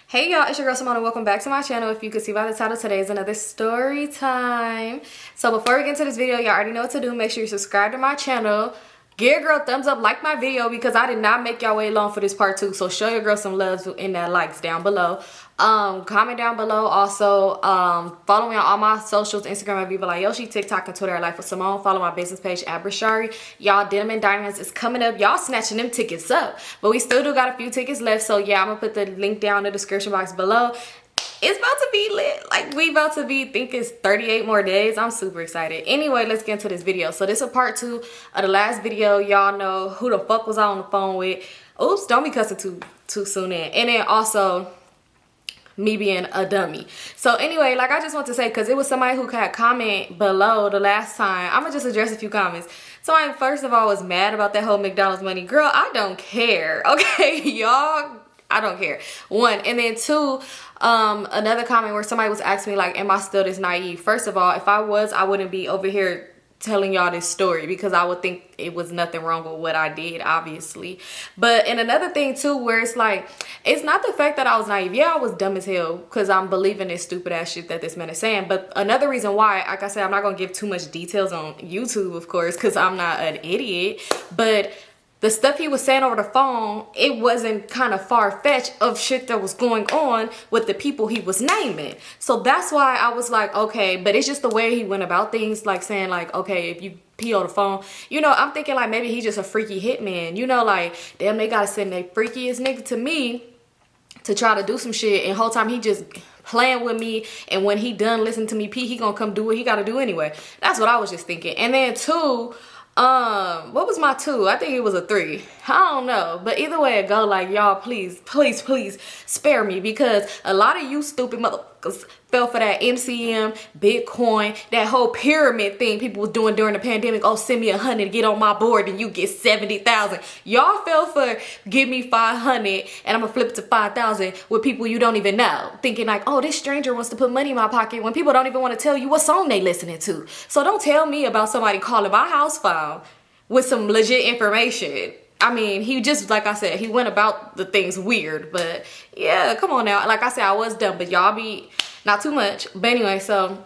Hey y'all, it's your girl Symone and welcome back to my channel. If you can see by the title, today is another story time. So before we get into this video, y'all already know what to do. Make sure you subscribe to my channel. Give your girl a thumbs up, like my video, because I did not make y'all wait long for this part 2. So show your girl some love in that likes down below. Comment down below. Also, follow me on all my socials, Instagram at Vivalayoshii, TikTok and Twitter at Lifewithsymone. Follow my business page at Brishari. Y'all, Denim and Diamonds is coming up. Y'all snatching them tickets up. But we still do got a few tickets left. So yeah, I'm gonna put the link down in the description box below. It's about to be lit. Like, we about to be, think it's 38 more days. I'm super excited. Anyway, let's get into this video. So this is part 2 of the last video. Y'all know who the fuck was I on the phone with. Oops, don't be cussing too soon in. And then also me being a dummy. So anyway, like, I just want to say, because it was somebody who had comment below the last time. I'm gonna just address a few comments. Somebody first of all was mad about that whole McDonald's money. Girl, I don't care. Okay, y'all, I don't care. 1. And then 2, another comment where somebody was asking me, like, am I still this naive? First of all, if I was, I wouldn't be over here telling y'all this story, because I would think it was nothing wrong with what I did, obviously. But and another thing too, where it's like, it's not the fact that I was naive. Yeah, I was dumb as hell because I'm believing this stupid ass shit that this man is saying. But another reason why, like I said, I'm not gonna give too much details on YouTube, of course, because I'm not an idiot. But the stuff he was saying over the phone, it wasn't kind of far-fetched of shit that was going on with the people he was naming. So that's why I was like, okay, but it's just the way he went about things, like saying like, okay, if you pee on the phone, you know, I'm thinking like maybe he's just a freaky hitman, you know, like, damn, they gotta send a freakiest nigga to me to try to do some shit, and whole time he just playing with me, and when he done listening to me pee, he gonna come do what he gotta do anyway. That's what I was just thinking. And then 2, what was my 2? I think it was a 3. I don't know. But either way it go, like, y'all, please, please, please spare me, because a lot of you stupid motherfuckers fell for that MCM, Bitcoin, that whole pyramid thing people was doing during the pandemic. Oh, send me 100 to get on my board and you get 70,000. Y'all fell for give me 500 and I'm gonna flip it to 5,000 with people you don't even know, thinking like, oh, this stranger wants to put money in my pocket, when people don't even want to tell you what song they listening to. So don't tell me about somebody calling my house phone with some legit information. I mean, he just, like I said, he went about the things weird. But yeah, come on now. Like I said, I was dumb, but y'all be not too much. But anyway, so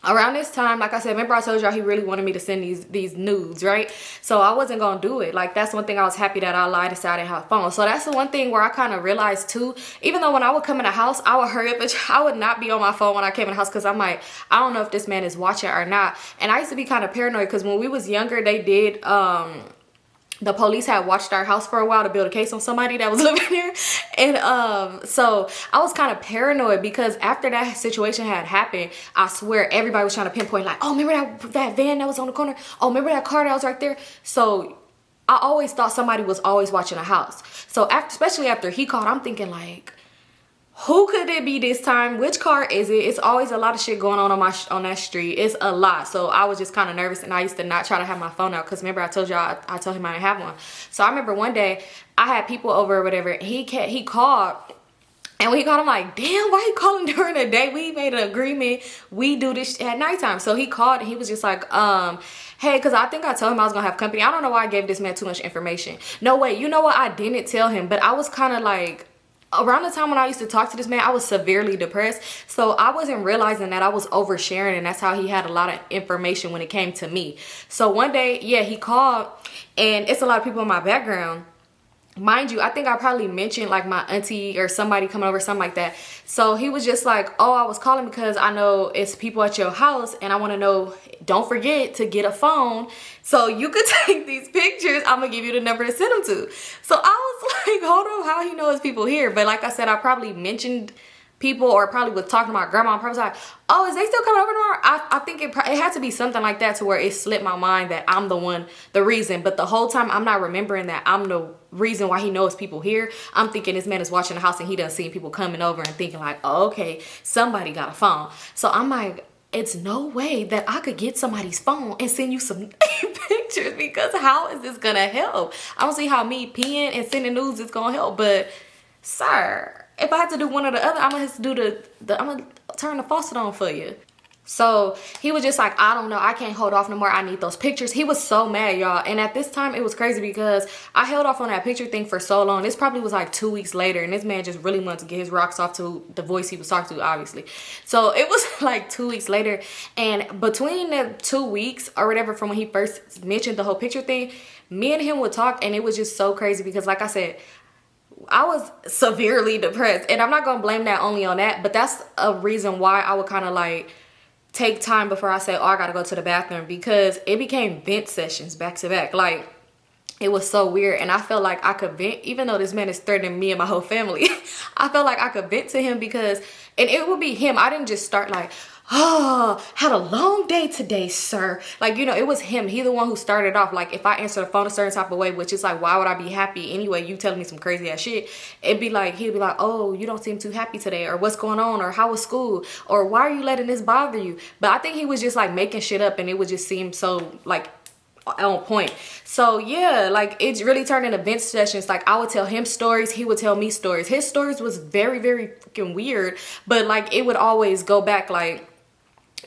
around this time, like I said, remember I told y'all he really wanted me to send these nudes, right? So I wasn't gonna do it. Like, that's one thing I was happy that I lied and said I didn't have a phone. So that's the one thing where I kind of realized too, even though when I would come in the house, I would hurry up, but I would not be on my phone when I came in the house, because I'm like, I don't know if this man is watching or not. And I used to be kind of paranoid, because when we was younger, they did the police had watched our house for a while to build a case on somebody that was living there. And so I was kind of paranoid, because after that situation had happened, I swear everybody was trying to pinpoint, like, oh, remember that van that was on the corner? Oh, remember that car that was right there? So I always thought somebody was always watching the house. So especially after he called, I'm thinking like, who could it be this time? Which car is it? It's always a lot of shit going on that street. It's a lot. So I was just kind of nervous, and I used to not try to have my phone out, because remember I told y'all I told him I didn't have one. So I remember one day I had people over or whatever, and he called. And when he called, I'm like, damn, why he calling during the day? We made an agreement. We do this at nighttime. So he called, and he was just like, hey, because I think I told him I was going to have company. I don't know why I gave this man too much information. No, wait, you know what? I didn't tell him, but I was kind of like, around the time when I used to talk to this man, I was severely depressed. So I wasn't realizing that I was oversharing, and that's how he had a lot of information when it came to me. So one day, yeah, he called, and it's a lot of people in my background. Mind you, I think I probably mentioned like my auntie or somebody coming over, something like that. So he was just like, oh, I was calling because I know it's people at your house, and I want to know, don't forget to get a phone so you could take these pictures. I'm gonna give you the number to send them to. So I was like, hold on, how he knows people here? But like I said, I probably mentioned people, or probably was talking to my grandma, and probably was like, oh, is they still coming over tomorrow? I think it had to be something like that, to where it slipped my mind that I'm the reason. But the whole time I'm not remembering that I'm the reason why he knows people here. I'm thinking this man is watching the house, and he done seen people coming over, and thinking like, oh, okay, somebody got a phone. So I'm like, it's no way that I could get somebody's phone and send you some pictures, because how is this gonna help? I don't see how me peeing and sending nudes is gonna help. But sir, if I had to do one or the other, I'm gonna have to do I'm gonna turn the faucet on for you. So he was just like, I don't know, I can't hold off no more, I need those pictures. He was so mad, y'all. And at this time, it was crazy because I held off on that picture thing for so long. This probably was like 2 weeks later, and this man just really wanted to get his rocks off to the voice he was talking to, obviously. So it was like 2 weeks later, and between the 2 weeks or whatever from when he first mentioned the whole picture thing, me and him would talk, and it was just so crazy because, like I said, I was severely depressed. And I'm not gonna blame that only on that, but that's a reason why I would kind of like take time before I say, oh, I gotta go to the bathroom, because it became vent sessions back to back. Like, it was so weird, and I felt like I could vent, even though this man is threatening me and my whole family. I felt like I could vent to him because, and it would be him. I didn't just start like, oh, had a long day today, sir. Like, you know, it was him. He the one who started off. Like, if I answer the phone a certain type of way, which is like, why would I be happy anyway? You telling me some crazy ass shit. It'd be like, he'd be like, oh, you don't seem too happy today, or what's going on, or how was school, or why are you letting this bother you? But I think he was just like making shit up, and it would just seem so like on point. So yeah, like it really turned into vent sessions. Like, I would tell him stories, he would tell me stories. His stories was very, very freaking weird, but like it would always go back. Like,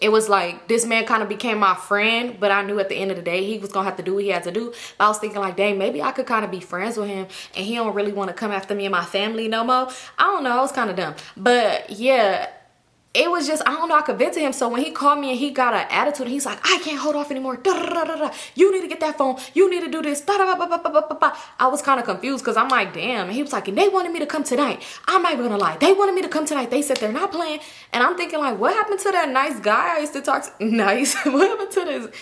it was like this man kind of became my friend, but I knew at the end of the day he was gonna have to do what he had to do. But I was thinking like, dang, maybe I could kind of be friends with him, and he don't really want to come after me and my family no more. I don't know, I was kind of dumb, but yeah, it was just, I don't know, I could vent to him. So when he called me and he got an attitude, and he's like, I can't hold off anymore. Da, da, da, da, da. You need to get that phone. You need to do this. Da, da, da, da, da, da, da. I was kind of confused because I'm like, damn. And he was like, and they wanted me to come tonight. I'm not even gonna lie. They wanted me to come tonight. They said they're not playing. And I'm thinking like, what happened to that nice guy I used to talk to? Nice. What happened to this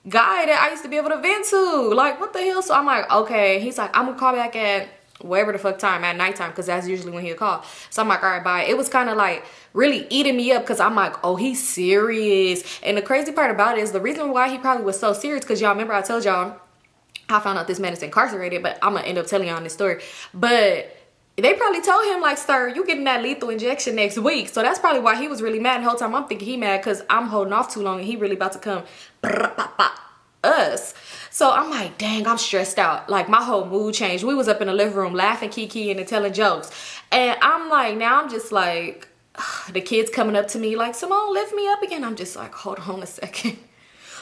guy that I used to be able to vent to? Like, what the hell? So I'm like, okay. He's like, I'm gonna call back at whatever the fuck time, at nighttime, because that's usually when he'll call. So I'm like, all right, bye. It was kind of like really eating me up because I'm like, oh, he's serious. And the crazy part about it is the reason why he probably was so serious, because y'all remember I told y'all I found out this man is incarcerated, but I'm gonna end up telling y'all this story. But they probably told him like, sir, you getting that lethal injection next week. So that's probably why he was really mad. And the whole time I'm thinking he mad because I'm holding off too long and he really about to come us. So I'm like, dang, I'm stressed out. Like, my whole mood changed. We was up in the living room laughing, kikiing, and telling jokes. And I'm like, now I'm just like, the kids coming up to me like, Symone, lift me up again. I'm just like, hold on a second.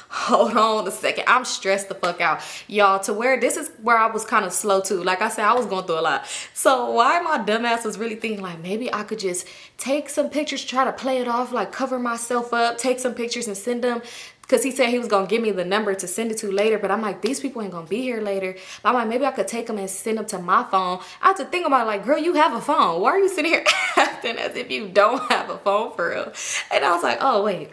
Hold on a second. I'm stressed the fuck out, y'all, to where this is where I was kind of slow too. Like I said, I was going through a lot. So why my dumbass was really thinking like, maybe I could just take some pictures, try to play it off, like cover myself up, take some pictures and send them. Because he said he was going to give me the number to send it to later. But I'm like, these people ain't going to be here later. But I'm like, maybe I could take them and send them to my phone. I have to think about it, like, girl, you have a phone. Why are you sitting here acting as if you don't have a phone for real? And I was like, oh, wait.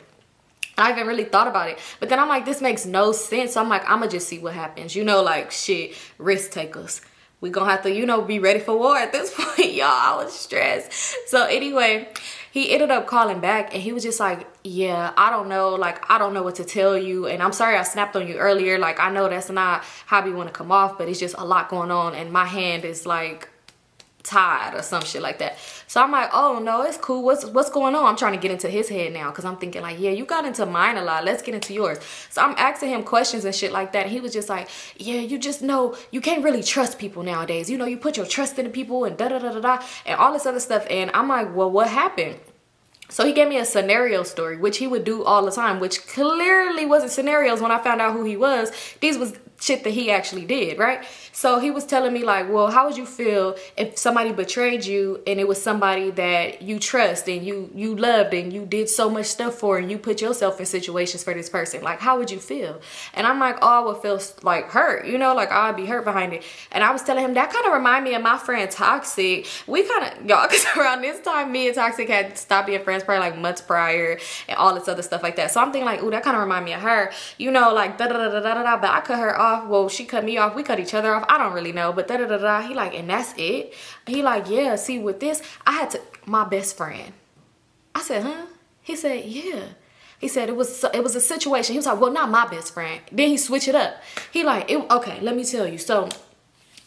I haven't really thought about it. But then I'm like, this makes no sense. So I'm like, I'm going to just see what happens. You know, like, shit, risk takers. We gonna have to, you know, be ready for war at this point, y'all. I was stressed. So anyway, he ended up calling back and he was just like, yeah, I don't know. Like, I don't know what to tell you. And I'm sorry I snapped on you earlier. Like, I know that's not how we want to come off, but it's just a lot going on. And my hand is like tied or some shit like that. So I'm like, oh no, it's cool. What's going on? I'm trying to get into his head now because I'm thinking like, yeah, you got into mine a lot. Let's get into yours. So I'm asking him questions and shit like that. And he was just like, yeah, you just know you can't really trust people nowadays. You know, you put your trust into people and da da da da da and all this other stuff. And I'm like, well, what happened? So he gave me a scenario story, which he would do all the time, which clearly wasn't scenarios when I found out who he was. These was shit that he actually did, right? So he was telling me like, well, how would you feel if somebody betrayed you and it was somebody that you trust and you loved and you did so much stuff for and you put yourself in situations for this person? Like, how would you feel? And I'm like, oh, I would feel like hurt, you know, like I'd be hurt behind it. And I was telling him that kind of remind me of my friend Toxic. We kind of, y'all, because around this time, me and Toxic had stopped being friends probably like months prior and all this other stuff like that. So I'm thinking like, ooh, that kind of remind me of her, you know, like da da da da da da. But I cut her off. Well, she cut me off. We cut each other off. I don't really know, but da da da da. He like, and that's it. He like, yeah. See, with this, I had to my best friend. I said, huh? He said, yeah. He said it was a situation. He was like, well, not my best friend. Then he switched it up. He like, okay, let me tell you. So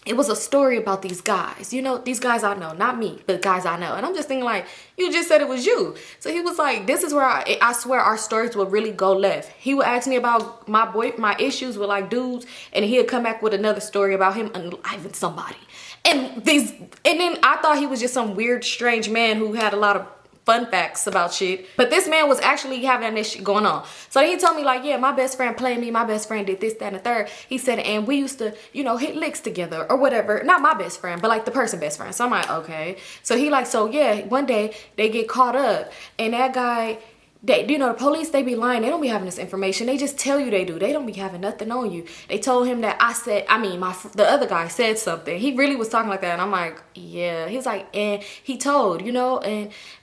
it was a story about these guys. You know, these guys I know, not me, but guys I know. And I'm just thinking like, you just said it was you. So he was like, this is where I swear our stories would really go left. He would ask me about my issues with like dudes, and he'd come back with another story about him unaliving somebody. And then I thought he was just some weird, strange man who had a lot of fun facts about shit. But this man was actually having this shit going on. So then he told me like, yeah, my best friend played me. My best friend did this, that, and the third. He said, and we used to, you know, hit licks together or whatever. Not my best friend, but like the person best friend. So I'm like, okay. So he like, so yeah, one day they get caught up and that guy, they, you know, the police, they be lying. They don't be having this information. They just tell you they do. They don't be having nothing on you. They told him that the other guy said something. He really was talking like that. And I'm like, yeah. He's like, and he told, you know,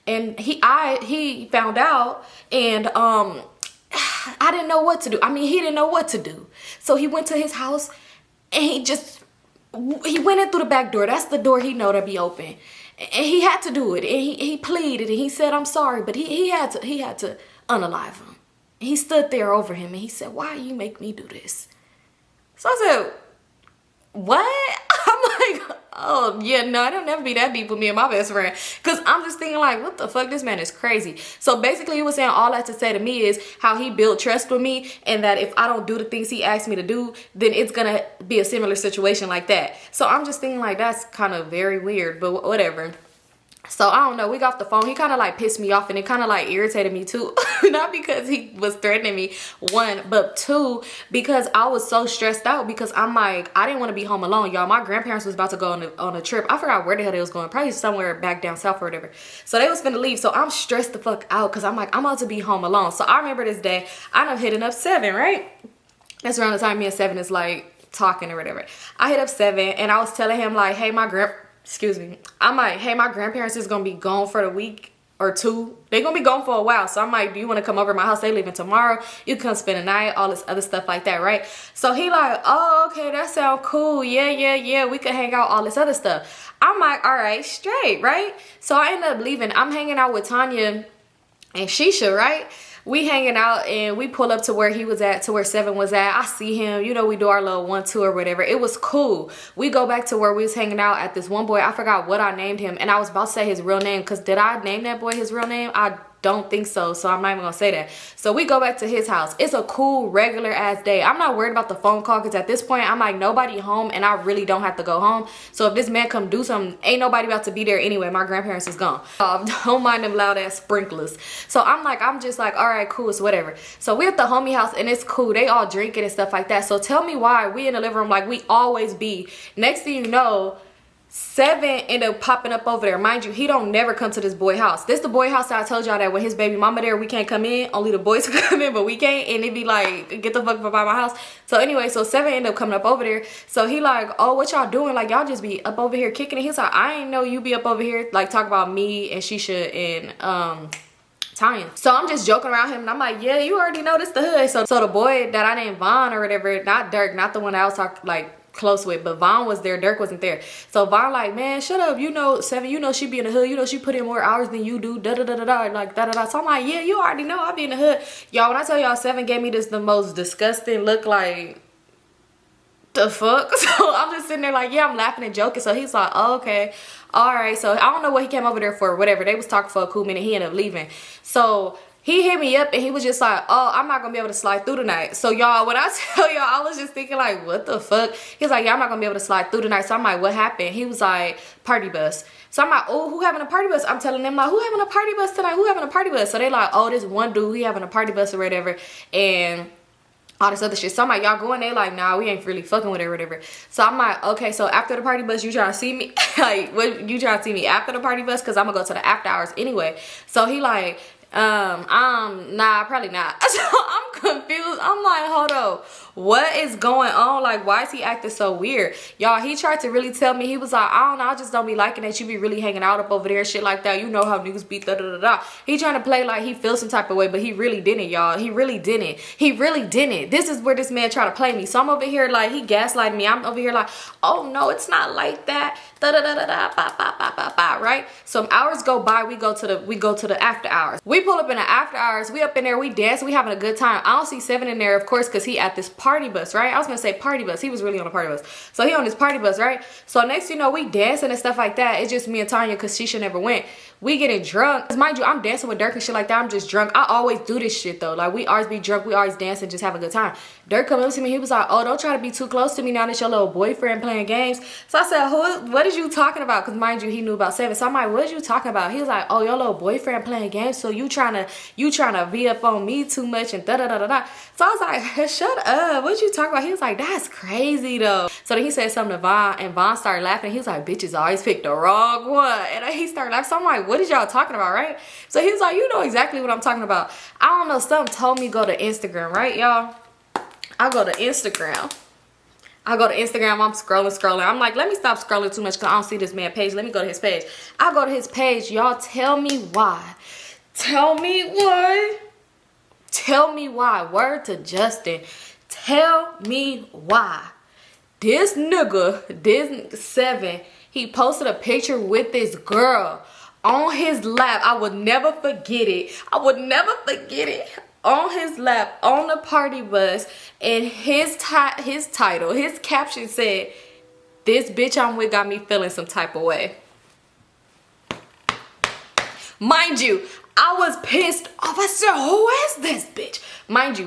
and he found out and, I didn't know what to do. I mean, he didn't know what to do. So he went to his house and he went in through the back door. That's the door he know to be open. And he had to do it. And he pleaded and he said, I'm sorry. But he had to unalive him. He stood there over him and he said, why you make me do this? So I said, what? I'm like, oh, yeah, no, I don't never be that deep with me and my best friend. Because I'm just thinking like, what the fuck? This man is crazy. So basically he was saying all that to say to me is how he built trust with me and that if I don't do the things he asked me to do, then it's going to be a similar situation like that. So I'm just thinking like, that's kind of very weird, but whatever. So I don't know, we got off the phone. He kind of like pissed me off and it kind of like irritated me too. Not because he was threatening me, one, but two, because I was so stressed out because I'm like, I didn't want to be home alone, y'all. My grandparents was about to go on a trip. I forgot where the hell they was going, probably somewhere back down south or whatever. So they was finna leave. So I'm stressed the fuck out because I'm like, I'm about to be home alone. So I remember this day, I ended up hitting up 7, right? That's around the time me and 7 is like talking or whatever. I hit up 7 and I was telling him like, hey, I'm like, hey, my grandparents is gonna be gone for the week or 2. They gonna be gone for a while. So I'm like, do you want to come over to my house? They leaving tomorrow. You can come spend the night, all this other stuff like that, right? So he like, oh, okay, that sound cool. Yeah. We could hang out, all this other stuff. I'm like, all right, straight, right? So I ended up leaving. I'm hanging out with Tanya and Shisha, right? We hanging out and we pull up to where he was at, to where 7 was at. I see him, you know, we do our little 1-2 or whatever. It was cool. We go back to where we was hanging out at this one boy. I forgot what I named him and I was about to say his real name because did I name that boy his real name? I don't think so, so I'm not even gonna say that. So we go back to his house. It's a cool regular ass day. I'm not worried about the phone call because at this point I'm like, nobody home and I really don't have to go home. So if this man come do something, ain't nobody about to be there anyway. My grandparents is gone. Don't mind them loud ass sprinklers. So I'm just like, all right, cool, it's whatever. So we're at the homie house and it's cool. They all drinking and stuff like that. So tell me why we in the living room like we always be. Next thing you know, 7 ended up popping up over there. Mind you, he don't never come to this boy house. This the boy house that I told y'all that when his baby mama there, we can't come in. Only the boys can come in, but we can't. And it be like, get the fuck by my house. So anyway, so 7 ended up coming up over there. So he like, oh, what y'all doing? Like, y'all just be up over here kicking it. He's like, I ain't know you be up over here. Like, talk about me and Shisha and, Tanya. So I'm just joking around him and I'm like, yeah, you already know this the hood. So the boy that I named Vaughn or whatever, not Dirk, not the one that I was talking like close with, but Vaughn was there, Dirk wasn't there. So Vaughn like, man, shut up, you know, 7, you know she be in the hood, you know she put in more hours than you do, like da-da-da. So I'm like, yeah, you already know I be in the hood. Y'all, when I tell y'all 7 gave me the most disgusting look, like, the fuck? So I'm just sitting there like, yeah, I'm laughing and joking. So he's like, oh, okay, all right. So I don't know what he came over there for, whatever. They was talking for a cool minute. He ended up leaving. So he hit me up and he was just like, oh, I'm not gonna be able to slide through tonight. So y'all, when I tell y'all, I was just thinking like, what the fuck? He's like, yeah, I'm not gonna be able to slide through tonight. So I'm like, what happened? He was like, party bus. So I'm like, oh, who having a party bus? I'm telling them like, who having a party bus tonight? Who having a party bus? So they like, oh, this one dude, he having a party bus or whatever. And all this other shit. So I'm like, y'all going? They like, nah, we ain't really fucking with it or whatever. So I'm like, okay, so after the party bus, you trying to see me? Like, what, you trying to see me after the party bus? Because I'm gonna go to the after hours anyway. So he like, nah, probably not. So I'm confused. I'm like, hold on, what is going on? Like, why is he acting so weird? Y'all, he tried to really tell me, he was like, I don't know, I just don't be liking that you be really hanging out up over there, shit like that. You know how niggas be da-da-da-da. He trying to play like he feels some type of way, but he really didn't, y'all. He really didn't. He really didn't. This is where this man tried to play me. So I'm over here like, he gaslighting me. I'm over here like, oh no, it's not like that. Da-da-da-da-da, ba-ba-ba-ba-ba, right? Some hours go by, we go to the after hours. We pull up in the after hours, we up in there, we dance, we having a good time. I don't see 7 in there, of course, because he at this party bus, right? I was gonna say party bus. He was really on a party bus. So he on this party bus, right? So next you know, we dancing and stuff like that. It's just me and Tanya because Shisha never went. We getting drunk. Cause mind you, I'm dancing with Dirk and shit like that. I'm just drunk. I always do this shit though. Like, we always be drunk. We always dance and just have a good time. Dirk come up to me. He was like, oh, don't try to be too close to me now that your little boyfriend playing games. So I said, what what is you talking about? Because mind you, he knew about 7. So I'm like, what is you talking about? He was like, oh, your little boyfriend playing games, so you trying to be up on me too much and da da da da da. So I was like, shut up, what you talking about? He was like, that's crazy though. So then he said something to Vaughn, and Vaughn started laughing. He was like, bitches always pick the wrong one. And then he started laughing. So I'm like, what is y'all talking about, right? So he was like, you know exactly what I'm talking about. I don't know, something told me go to Instagram, right, y'all? I go to Instagram. I'm scrolling. I'm like, let me stop scrolling too much because I don't see this man page. Let me go to his page. I go to his page. Y'all tell me why. Tell me why. Tell me why. Word to Justin. Tell me why. This nigga, this 7, he posted a picture with this girl on his lap. I would never forget it. On his lap, on the party bus, and his title, his caption said, this bitch I'm with got me feeling some type of way. Mind you, I was pissed off. I said, who is this bitch? Mind you.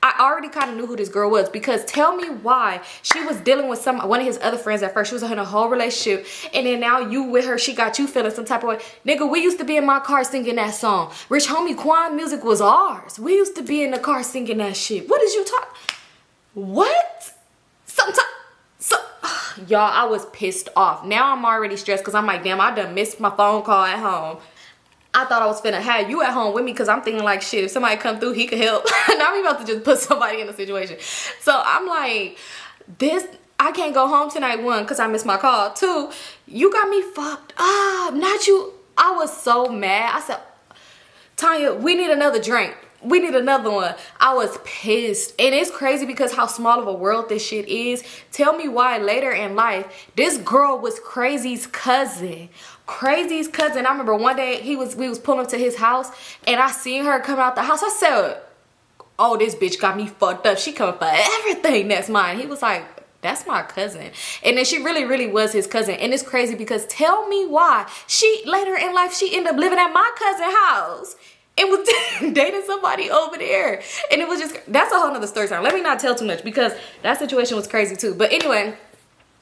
I already kind of knew who this girl was, because tell me why she was dealing with one of his other friends at first. She was in a whole relationship, and then now you with her, she got you feeling some type of way. Nigga, we used to be in my car singing that song. Rich Homie Quan music was ours. We used to be in the car singing that shit. What is you talking? What? Y'all, I was pissed off. Now I'm already stressed because I'm like, damn, I done missed my phone call at home. I thought I was finna have you at home with me because I'm thinking like, shit, if somebody come through, he could help. Now I'm about to just put somebody in a situation. So I'm like, I can't go home tonight, 1, because I missed my call. 2, you got me fucked up. Not you. I was so mad. I said, Tanya, we need another drink. We need another one. I was pissed. And it's crazy because how small of a world this shit is. Tell me why later in life, this girl was Crazy's cousin. Crazy's cousin. I remember one day we was pulling up to his house, and I seen her coming out the house. I said, oh, this bitch got me fucked up. She coming for everything that's mine. He was like, that's my cousin. And then she really, really was his cousin. And it's crazy because tell me why she later in life, she ended up living at my cousin's house and was dating somebody over there. And it was just, that's a whole nother story time. Let me not tell too much because that situation was crazy too. But anyway,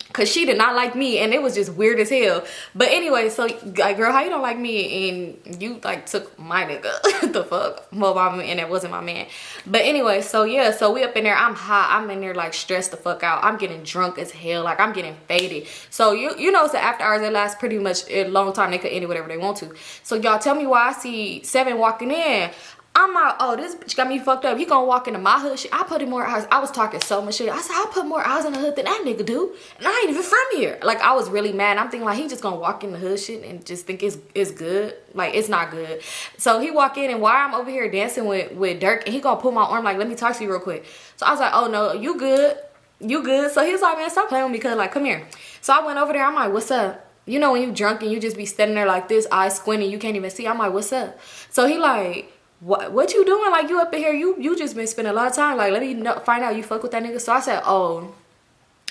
because she did not like me, and it was just weird as hell. But anyway, so like, girl, how you don't like me and you like took my nigga? The fuck? Well, and it wasn't my man. But anyway, so yeah, so we up in there. I'm hot. I'm in there like stressed the fuck out. I'm getting drunk as hell. Like I'm getting faded. So you know, so after hours, it lasts pretty much a long time. They could end it whatever they want to. So y'all tell me why I see 7 walking in. I'm like, oh, this bitch got me fucked up. He gonna walk into my hood shit. I put in more hours. I was talking so much shit. I said, I put more hours in the hood than that nigga do. And I ain't even from here. Like, I was really mad. I'm thinking, like, he just gonna walk in the hood shit and just think it's good. Like, it's not good. So he walk in, and while I'm over here dancing with Dirk, and he gonna pull my arm, like, let me talk to you real quick. So I was like, oh, no, you good. You good. So he was like, man, stop playing with me, cuz, like, come here. So I went over there. I'm like, what's up? You know when you drunk and you just be standing there like this, eyes squinting, you can't even see. I'm like, what's up? So he like, what you doing? Like, you up in here, you just been spending a lot of time. Like, let me find out you fuck with that nigga. So I said, oh,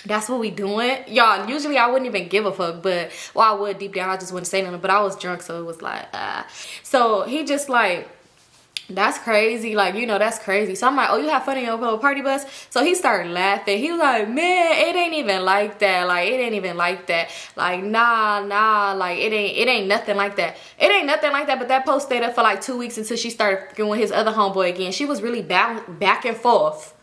that's what we doing? Y'all, usually I wouldn't even give a fuck, but, well, I would deep down. I just wouldn't say nothing, but I was drunk, so it was like, So he just like, that's crazy. Like, you know, that's crazy. So I'm like, oh, you have fun in your little party bus? So he started laughing. He was like, man, it ain't even like that. Like, it ain't even like that. Like, nah. Like, it ain't nothing like that. It ain't nothing like that. But that post stayed up for like 2 weeks until she started freaking with his other homeboy again. She was really back and forth.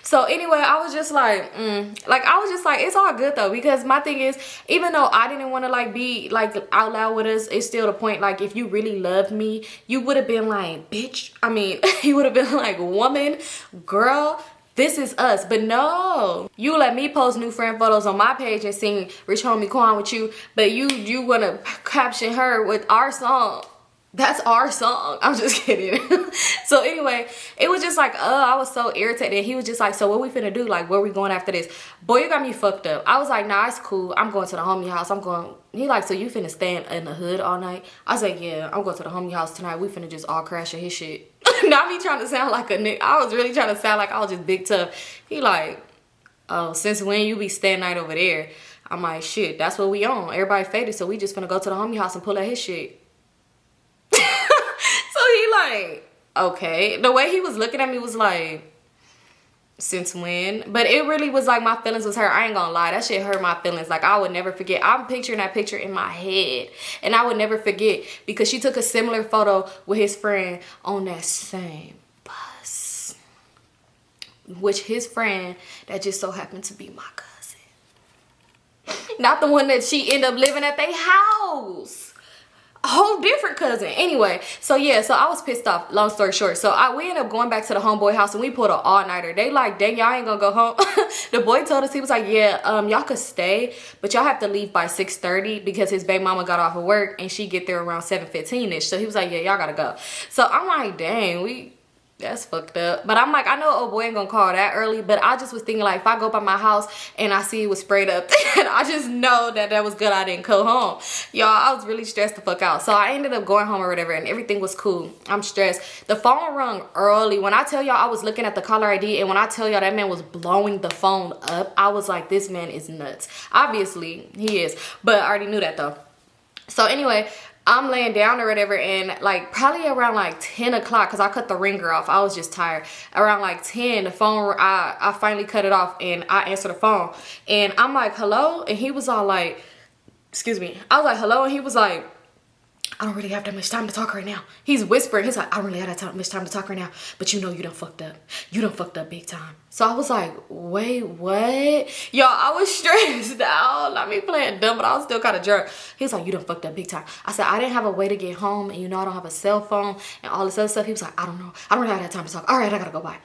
So anyway, I was just like, I was just like, it's all good though, because my thing is, even though I didn't want to like be like out loud with us, it's still the point, like, if you really loved me, you would have been like, bitch, I mean, you would have been like, woman, girl, this is us. But no, you let me post new friend photos on my page and sing Rich Homie Quan with you, but you want to caption her with our song. That's our song. I'm just kidding. So anyway, it was just like, I was so irritated. He was just like, so what we finna do? Like, where we going after this? Boy, you got me fucked up. I was like, nah, it's cool. I'm going to the homie house. He like, so you finna stay in the hood all night? I was like, yeah, I'm going to the homie house tonight. We finna just all crash at his shit. Not me trying to sound like a nigga. I was really trying to sound like I was just big tough. He like, oh, since when you be staying night over there? I'm like, shit, that's what we on. Everybody faded, so we just finna go to the homie house and pull at his shit. So he like, okay. The way he was looking at me was like, since when? But it really was like my feelings was hurt. I ain't gonna lie, that shit hurt my feelings. Like I would never forget. I'm picturing that picture in my head, and I would never forget because she took a similar photo with his friend on that same bus, which his friend that just so happened to be my cousin, not the one that she ended up living at their house. A whole different cousin. Anyway, so yeah, so I was pissed off, long story short. So we ended up going back to the homeboy house and we pulled an all-nighter. They like, dang, y'all ain't gonna go home. The boy told us, he was like, yeah, y'all could stay, but y'all have to leave by 6:30 because his baby mama got off of work and she get there around 7:15ish. So he was like, yeah, y'all gotta go. So I'm like, dang, that's fucked up. But I'm like, I know old boy ain't gonna call that early, but I just was thinking like, if I go by my house and I see it was sprayed up, then I just know that was good I didn't go home. Y'all, I was really stressed the fuck out. So I ended up going home or whatever and everything was cool. I'm stressed. The phone rung early. When I tell y'all I was looking at the caller ID, and when I tell y'all that man was blowing the phone up, I was like, this man is nuts. Obviously he is, but I already knew that though. So anyway, I'm laying down or whatever, and like probably around like 10 o'clock, because I cut the ringer off, I was just tired. Around like 10, the phone, I finally cut it off and I answered the phone and I'm like, hello? And he was all like, excuse me, I was like, hello? And he was like, I don't really have that much time to talk right now. He's whispering. He's like, I don't really have that much time to talk right now. But you know you done fucked up. You done fucked up big time. So I was like, wait, what? Y'all, I was stressed out. Not me playing dumb, but I was still kind of drunk. He was like, you done fucked up big time. I said, I didn't have a way to get home. And you know I don't have a cell phone and all this other stuff. He was like, I don't know. I don't really have that time to talk. All right, I gotta go. Bye.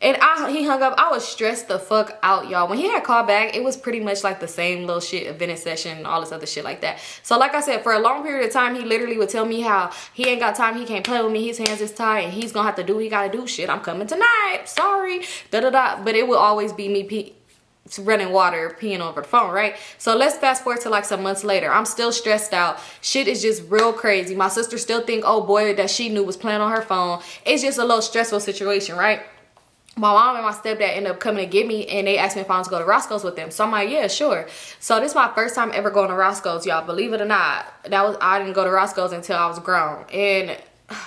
And he hung up. I was stressed the fuck out, y'all. When he had called back, it was pretty much like the same little shit, event session and all this other shit like that. So like I said, for a long period of time, he literally would tell me how he ain't got time, he can't play with me, his hands is tied, and he's gonna have to do what he gotta do. Shit, I'm coming tonight, sorry, da-da-da. But it will always be me running water, peeing over the phone, right? So let's fast forward to like some months later. I'm still stressed out. Shit is just real crazy. My sister still think, oh boy, that she knew was playing on her phone. It's just a little stressful situation, right? My mom and my stepdad ended up coming to get me and they asked me if I was to go to Roscoe's with them. So I'm like, yeah, sure. So this is my first time ever going to Roscoe's, y'all. Believe it or not, I didn't go to Roscoe's until I was grown. And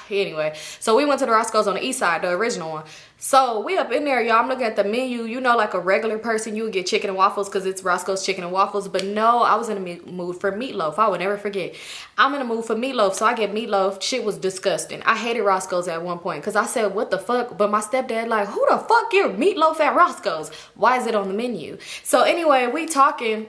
anyway, so we went to the Roscoe's on the east side, the original one. So we up in there, y'all. I'm looking at the menu. You know, like a regular person, you would get chicken and waffles because it's Roscoe's chicken and waffles. But no, I was in the mood for meatloaf. I would never forget. I'm in the mood for meatloaf, so I get meatloaf. Shit was disgusting. I hated Roscoe's at one point because I said, what the fuck? But my stepdad like, who the fuck get meatloaf at Roscoe's? Why is it on the menu? So anyway, we talking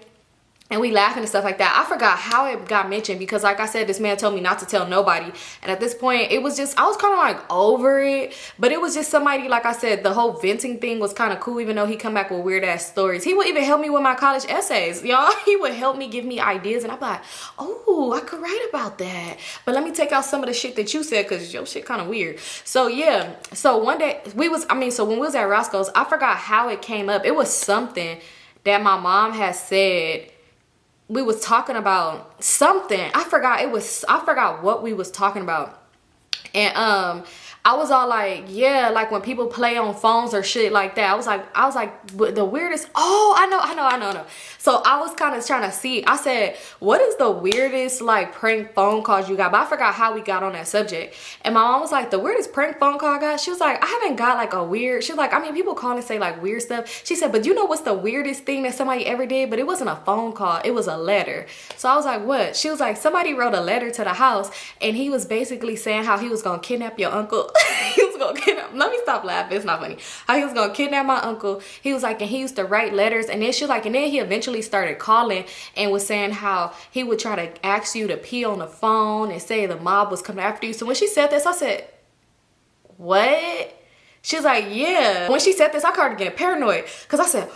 and we laughing and stuff like that. I forgot how it got mentioned because like I said, this man told me not to tell nobody. And at this point, it was just, I was kind of like over it. But it was just somebody, like I said, the whole venting thing was kind of cool, even though he come back with weird ass stories. He would even help me with my college essays, y'all. He would help me, give me ideas. And I'm like, oh, I could write about that. But let me take out some of the shit that you said because your shit kind of weird. So yeah, so one day so when we was at Roscoe's, I forgot how it came up. It was something that my mom had said. We was talking about something. I forgot what we was talking about. And I was all like, yeah, like when people play on phones or shit like that. I was like the weirdest. Oh, I know. So I was kind of trying to see. I said, what is the weirdest like prank phone calls you got? But I forgot how we got on that subject. And my mom was like, the weirdest prank phone call I got? She was like, I haven't got like a weird. She was like, I mean, people call and say like weird stuff. She said, but you know what's the weirdest thing that somebody ever did? But it wasn't a phone call. It was a letter. So I was like, what? She was like, somebody wrote a letter to the house and he was basically saying how he was gonna kidnap your uncle. He was gonna kidnap. Let me stop laughing. It's not funny. How he was gonna kidnap my uncle. He was like, and he used to write letters. And then she was like, and then he eventually started calling and was saying how he would try to ask you to pee on the phone and say the mob was coming after you. So when she said this, I said, what? She was like, yeah. When she said this, I started getting paranoid because I said,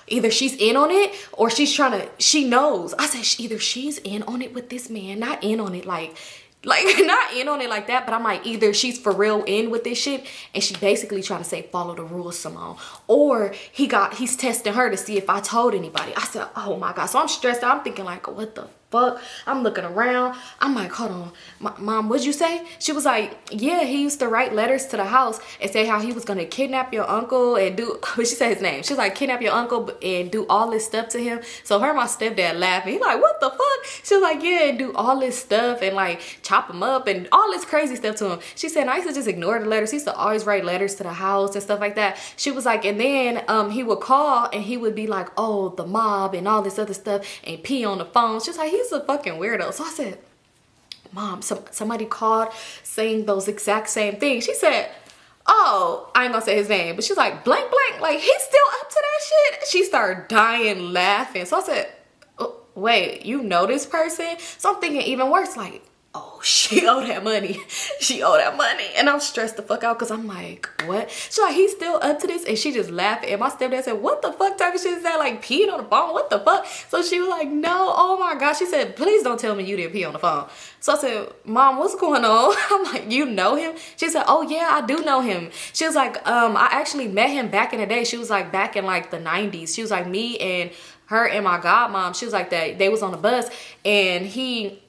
either she's in on it or she knows. I said, either she's in on it with this man, not in on it like not in on it like that, but I'm like, either she's for real in with this shit and she basically trying to say follow the rules, Symone, or he's testing her to see if I told anybody. I said, oh my god. So I'm stressed out. I'm thinking like, what the fuck? I'm looking around. I'm like, hold on, mom, what'd you say? She was like, yeah, he used to write letters to the house and say how he was gonna kidnap your uncle and do, but she said his name. She was like, kidnap your uncle and do all this stuff to him. So her and my stepdad laughing. He like, what the fuck? She was like, yeah, and do all this stuff and like chop him up and all this crazy stuff to him. She said, I used to just ignore the letters. He used to always write letters to the house and stuff like that. She was like, and then he would call and he would be like, oh, the mob and all this other stuff and pee on the phone. She was like, he's a fucking weirdo. So I said, mom, somebody called saying those exact same things. She said, oh, I ain't gonna say his name, but she's like, blank, blank, like he's still up to that shit. She started dying laughing. So I said, oh, wait, you know this person? So I'm thinking even worse, like, oh, she owe that money. She owe that money. And I'm stressed the fuck out because I'm like, what? She's like, he's still up to this? And she just laughed. And my stepdad said, what the fuck type of shit is that? Like peeing on the phone? What the fuck? So she was like, no, oh my God. She said, please don't tell me you didn't pee on the phone. So I said, mom, what's going on? I'm like, you know him? She said, oh yeah, I do know him. She was like, I actually met him back in the day. She was like, back in like the 90s. She was like, me and her and my godmom, she was like that. They was on the bus and he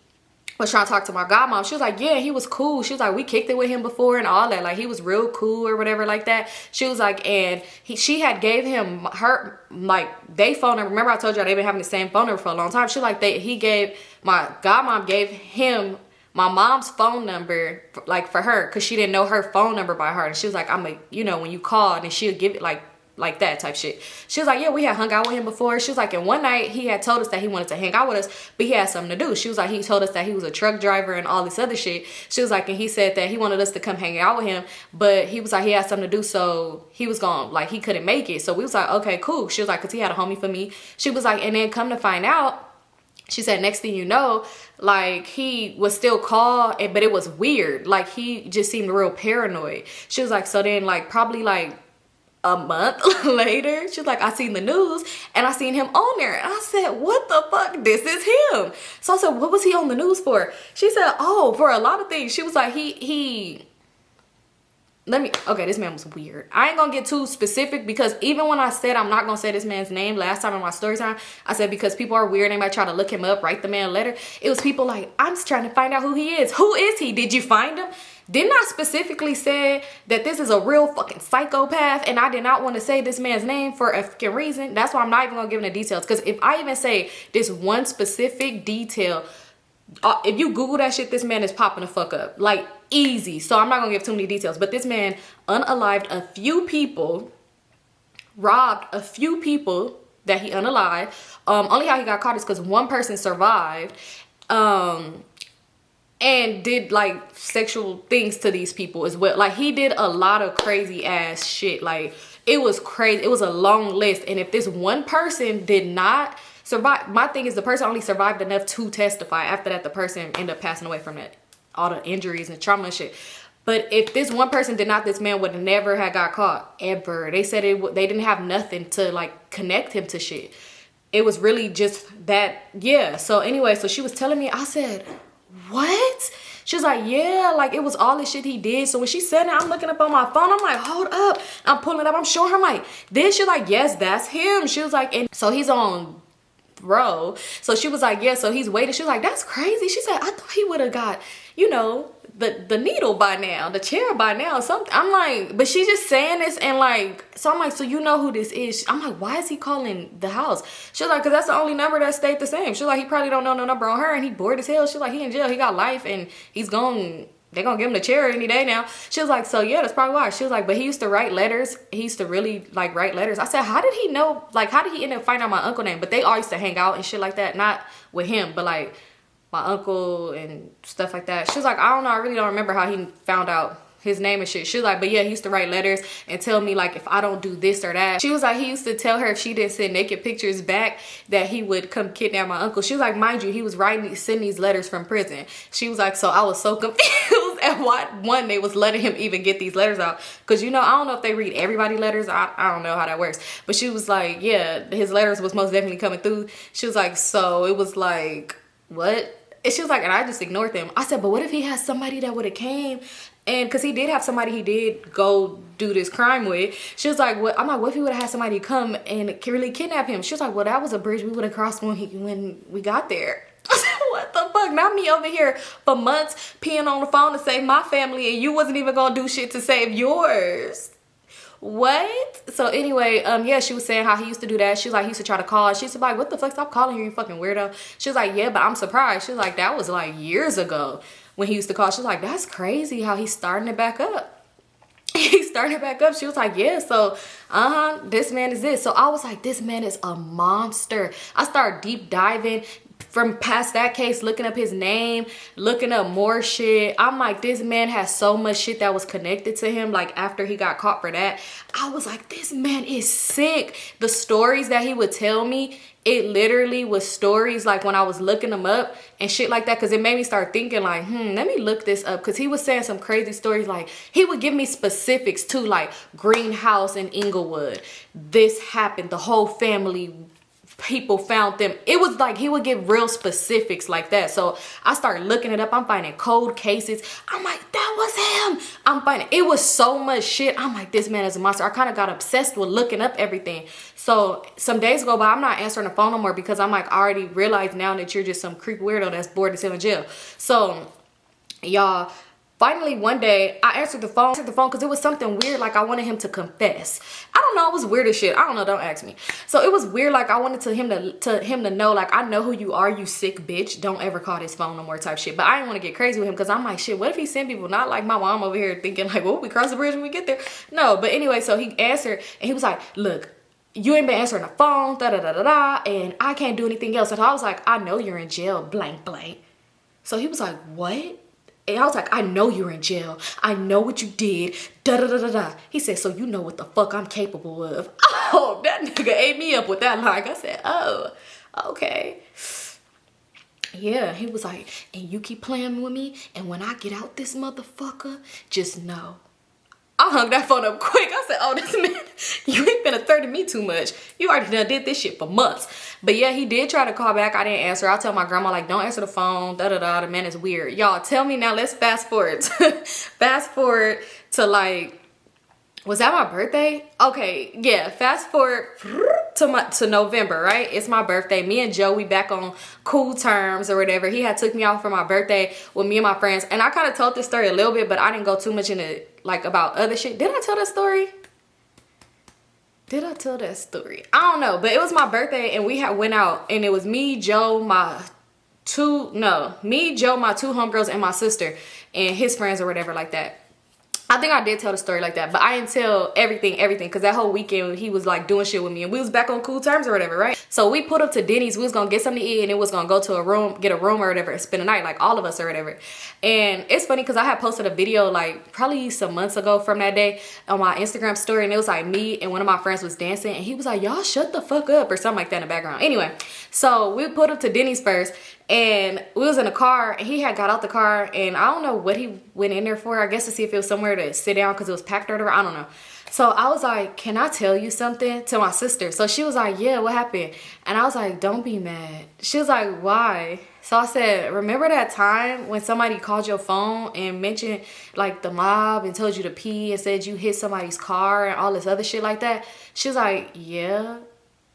was trying to talk to my godmom. She was like, yeah, he was cool. She was like, we kicked it with him before and all that. Like, he was real cool or whatever like that. She was like, and she had gave him her, like, they phone number. Remember I told you they've been having the same phone number for a long time. She was like, my godmom gave him my mom's phone number, like, for her, because she didn't know her phone number by heart. And she was like, you know, when you called, and she'll give it, like that type shit. She was like, yeah, we had hung out with him before. She was like, and one night he had told us that he wanted to hang out with us, but he had something to do. She was like, he told us that he was a truck driver and all this other shit. She was like, and he said that he wanted us to come hang out with him, but he was like, he had something to do, so he was gone, like he couldn't make it. So we was like, okay, cool. She was like, cause he had a homie for me. She was like, and then come to find out, she said, next thing you know, like, he was still called, but it was weird. Like, he just seemed real paranoid. She was like, so then, like, probably, like, a month later, she's like, I seen the news and I seen him on there. And I said, what the fuck? This is him. So I said, what was he on the news for? She said, oh, for a lot of things. She was like, okay, this man was weird. I ain't gonna get too specific because even when I said I'm not gonna say this man's name last time in my story time, I said because people are weird, they might try to look him up, write the man a letter. It was people like, I'm just trying to find out who he is. Who is he? Did you find him? Didn't I specifically say that this is a real fucking psychopath and I did not want to say this man's name for a fucking reason? That's why I'm not even gonna give him the details, because if I even say this one specific detail, if you Google that shit, this man is popping the fuck up. Like, easy. So I'm not gonna give too many details, but this man unalived a few people, robbed a few people that he unalived. Only how he got caught is because one person survived, and did like sexual things to these people as well. Like, he did a lot of crazy ass shit. Like, it was crazy. It was a long list. And if this one person did not survive, my thing is the person only survived enough to testify. After that, the person ended up passing away from that, all the injuries and trauma and shit. But if this one person did not, this man would never have got caught, ever. They said they didn't have nothing to like connect him to shit. It was really just that, yeah. So anyway, so she was telling me, I said, what? She was like, yeah, like it was all this shit he did. So when she said that, I'm looking up on my phone. I'm like, hold up. I'm pulling it up. I'm showing her, I'm like, this. She's like, yes, that's him. She was like, and so he's on row. So she was like, yeah, so he's waiting. She was like, that's crazy. She said, I thought he would have got, you know, the needle by now, the chair by now, something. I'm like, but she's just saying this, and like, so I'm like, so you know who this is? I'm like, why is he calling the house? She's like, because that's the only number that stayed the same. She's like, he probably don't know no number on her, and he bored as hell. She's like, he in jail, he got life, and he's gone. They're gonna give him the chair any day now. She was like, so yeah, that's probably why. She was like, but he used to write letters. He used to really like write letters. I said, how did he know? Like, how did he end up finding out my uncle name? But they all used to hang out and shit like that. Not with him, but like my uncle and stuff like that. She was like, I don't know. I really don't remember how he found out his name and shit. She was like, but yeah, he used to write letters and tell me like if I don't do this or that. She was like, he used to tell her if she didn't send naked pictures back that he would come kidnap my uncle. She was like, mind you, he was sending these letters from prison. She was like, so I was so confused at what one they was letting him even get these letters out, because you know, I don't know if they read everybody letters. I don't know how that works, but she was like, yeah, his letters was most definitely coming through. She was like, so it was like, what? And she was like, and I just ignored them. I said, but what if he has somebody that would have came? And because he did have somebody he did go do this crime with. She was like, what? I'm like, what if he would have had somebody come and really kidnap him? She was like, well, that was a bridge we would have crossed when we got there. fuck? Not me over here for months peeing on the phone to save my family and you wasn't even gonna do shit to save yours. What? So anyway, yeah, she was saying how he used to do that. She was like, he used to try to call. She was like, what the fuck? Stop calling her, you fucking weirdo. She was like, yeah, but I'm surprised. She was like, that was like years ago when he used to call. She was like, that's crazy how he's starting it back up. He's starting it back up. She was like, yeah, so this man is this. So I was like, this man is a monster. I started deep diving from past that case, looking up his name, looking up more shit. I'm like, this man has so much shit that was connected to him. Like after he got caught for that, I was like, this man is sick. The stories that he would tell me, it literally was stories like when I was looking them up and shit like that, because it made me start thinking like, let me look this up, because he was saying some crazy stories. Like he would give me specifics too, like greenhouse in Inglewood, this happened, the whole family, people found them. It was like he would give real specifics like that. So I started looking it up. I'm finding cold cases. I'm like, that was him. I'm finding, it was so much shit. I'm like, this man is a monster. I kind of got obsessed with looking up everything. So some days go by, I'm not answering the phone no more, because I'm like, I already realized now that you're just some creep weirdo that's bored to sit in jail. So y'all, finally one day I answered the phone because it was something weird. Like I wanted him to confess. I don't know, it was weird as shit. I don't know, don't ask me. So it was weird. Like I wanted him to know, like, I know who you are, you sick bitch. Don't ever call this phone no more type shit. But I didn't want to get crazy with him, because I'm like, shit, what if he sent people? Not like my mom over here thinking like, well, we cross the bridge when we get there. No, but anyway, so he answered and he was like, look, you ain't been answering the phone, and I can't do anything else. And I was like, I know you're in jail, blank, blank. So he was like, what? And I was like, I know you're in jail. I know what you did. He said, so you know what the fuck I'm capable of. Oh, that nigga ate me up with that line. I said, oh, okay. Yeah, he was like, and you keep playing with me, and when I get out this motherfucker, just know. I hung that phone up quick. I said, oh, this man, you ain't finna threaten me too much. You already done did this shit for months. But yeah, he did try to call back. I didn't answer. I'll tell my grandma, like, don't answer the phone. The man is weird. Y'all, tell me now, let's fast forward. Fast forward to like, was that my birthday? Okay, yeah, fast forward to November, right? It's my birthday. Me and Joe, we back on cool terms or whatever. He had took me out for my birthday with me and my friends. And I kind of told this story a little bit, but I didn't go too much into like about other shit. Did I tell that story? Did I tell that story? I don't know, but it was my birthday and we had went out, and it was me, Joe, my two homegirls and my sister and his friends or whatever like that. I think I did tell the story like that, but I didn't tell everything, because that whole weekend he was like doing shit with me and we was back on cool terms or whatever, right? So we put up to Denny's. We was gonna get something to eat and it was gonna go to a room, get a room or whatever and spend a night, like all of us or whatever. And it's funny because I had posted a video like probably some months ago from that day on my Instagram story, and it was like me and one of my friends was dancing and he was like, y'all shut the fuck up or something like that in the background. Anyway, so we put up to Denny's first, and we was in a car and he had got out the car, and I don't know what he went in there for. I guess to see if it was somewhere to sit down because it was packed or whatever. I don't know. So I was like, can I tell you something, to my sister? So she was like, yeah, what happened? And I was like, don't be mad. She was like, why? So I said, remember that time when somebody called your phone and mentioned like the mob and told you to pee and said you hit somebody's car and all this other shit like that? She was like, yeah.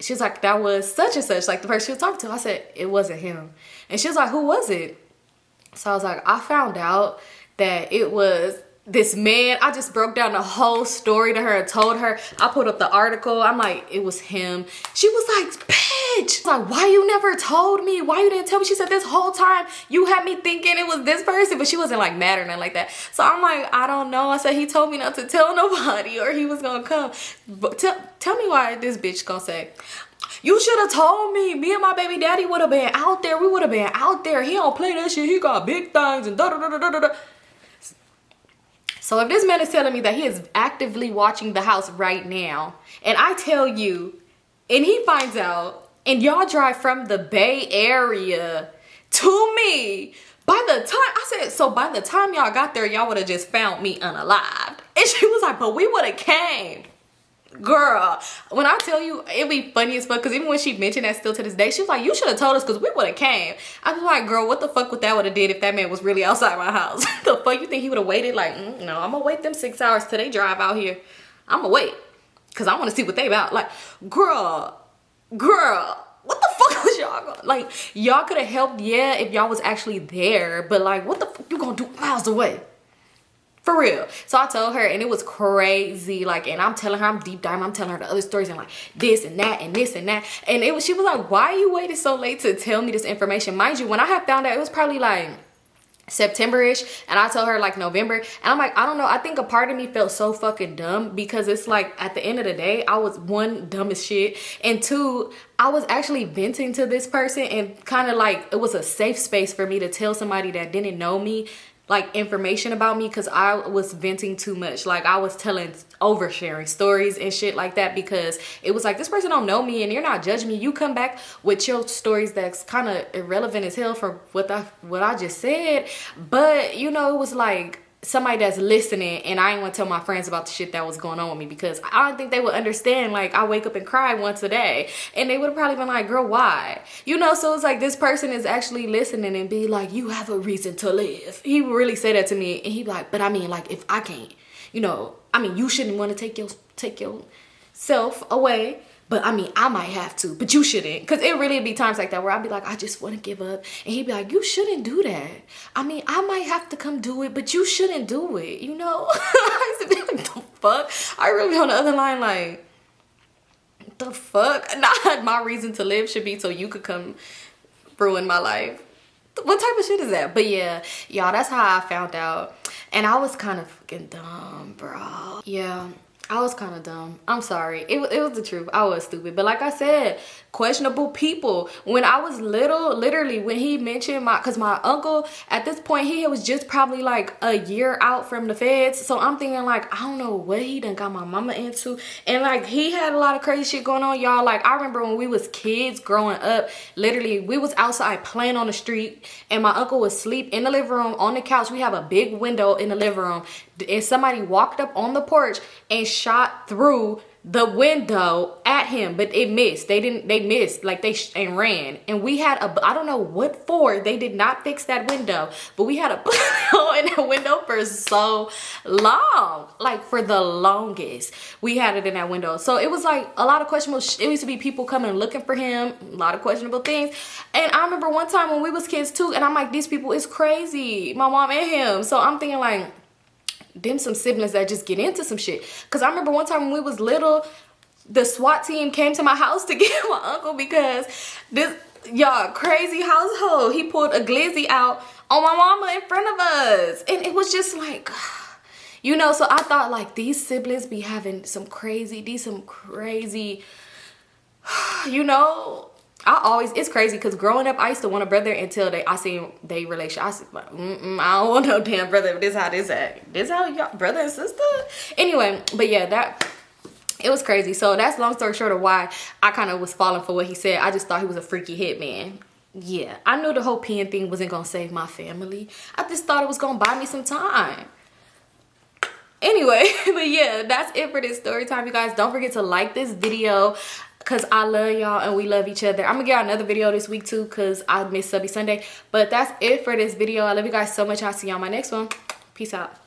She was like, that was such and such, like the person she was talking to. I said, it wasn't him. And she was like, who was it? So I was like, I found out that it was this man. I just broke down the whole story to her and told her. I put up the article. I'm like, it was him. She was like, bitch. Like, why you never told me? Why you didn't tell me? She said, this whole time you had me thinking it was this person, but she wasn't like mad or nothing like that. So I'm like, I don't know. I said, he told me not to tell nobody or he was gonna come. But tell me why this bitch gonna say, you should have told me. Me and my baby daddy would have been out there. We would have been out there. He don't play that shit. He got big things and da da da da da da. So if this man is telling me that he is actively watching the house right now, and I tell you, and he finds out, and y'all drive from the Bay Area to me, by the time y'all got there, y'all would have just found me unalived. And she was like, but we would have came. Girl, when I tell you, it be funny as fuck, because even when she mentioned that still to this day, she was like, you should have told us because we would have came. I was like, girl, what the fuck would that would have did if that man was really outside my house? The fuck, you think he would have waited? Like, no, I'm gonna wait them 6 hours till they drive out here. I'm gonna wait because I want to see what they about. Like, girl, what the fuck was y'all going? Like, y'all could have helped, yeah, if y'all was actually there, but like, what the fuck you gonna do miles away? For real. So I told her, and it was crazy. Like, and I'm telling her, I'm deep diving, I'm telling her the other stories and like this and that and this and that. And it was, she was like, why are you waiting so late to tell me this information? Mind you, when I had found out, it was probably like September-ish, and I told her like November, and I'm like, I don't know, I think a part of me felt so fucking dumb because it's like at the end of the day, I was one, dumb as shit, and two, I was actually venting to this person, and kind of like it was a safe space for me to tell somebody that didn't know me like information about me, because I was venting too much. Like, I was oversharing stories and shit like that, because it was like, this person don't know me and you're not judging me. You come back with your stories that's kind of irrelevant as hell for what I just said. But you know, it was like somebody that's listening, and I didn't want to tell my friends about the shit that was going on with me, because I don't think they would understand. Like, I wake up and cry once a day, and they would have probably been like, girl, why? You know, so it's like this person is actually listening and be like, you have a reason to live. He would really say that to me, and he'd be like, but I mean, like, if I can't, you know, I mean, you shouldn't want to take yourself away. But I mean, I might have to, but you shouldn't. Because it really be times like that where I'd be like, I just want to give up. And he'd be like, you shouldn't do that. I mean, I might have to come do it, but you shouldn't do it, you know? I used to be like, the fuck? I really on the other line like, the fuck? Not my reason to live should be so you could come ruin my life. What type of shit is that? But yeah, y'all, that's how I found out. And I was kind of fucking dumb, bro. Yeah. I was kind of dumb. I'm sorry. It was the truth. I was stupid. But like I said, questionable people. When I was little, literally, when he mentioned because my uncle, at this point, he was just probably like a year out from the feds. So I'm thinking like, I don't know what he done got my mama into. And like, he had a lot of crazy shit going on, y'all. Like, I remember when we was kids growing up, literally, we was outside playing on the street, and my uncle was asleep in the living room on the couch. We have a big window in the living room, and somebody walked up on the porch and shot through the window at him, but it missed. They missed, like and ran. And we had I don't know what for, they did not fix that window, but we had a hole in that window for so long, like for the longest we had it in that window. So it was like a lot of questionable it used to be people coming looking for him, a lot of questionable things. And I remember one time when we was kids too, and I'm like, these people is crazy, my mom and him. So I'm thinking like, them some siblings that just get into some shit. Because I remember one time when we was little, the SWAT team came to my house to get my uncle because this, y'all, crazy household. He pulled a glizzy out on my mama in front of us. And it was just like, you know, so I thought like these siblings be having some crazy, you know, it's crazy because growing up I used to want a brother until I seen they relationship. I said like, I don't want no damn brother. This how y'all brother and sister. Anyway, but yeah, it was crazy. So that's long story short of why I kind of was falling for what he said. I just thought he was a freaky hitman. Yeah, I knew the whole peeing thing wasn't gonna save my family. I just thought it was gonna buy me some time. Anyway, but yeah, that's it for this story time, you guys. Don't forget to like this video, because I love y'all and we love each other. I'm gonna get out another video this week too, because I missed Subby Sunday. But that's it for this video. I love you guys so much. I'll see y'all on my next one. Peace out.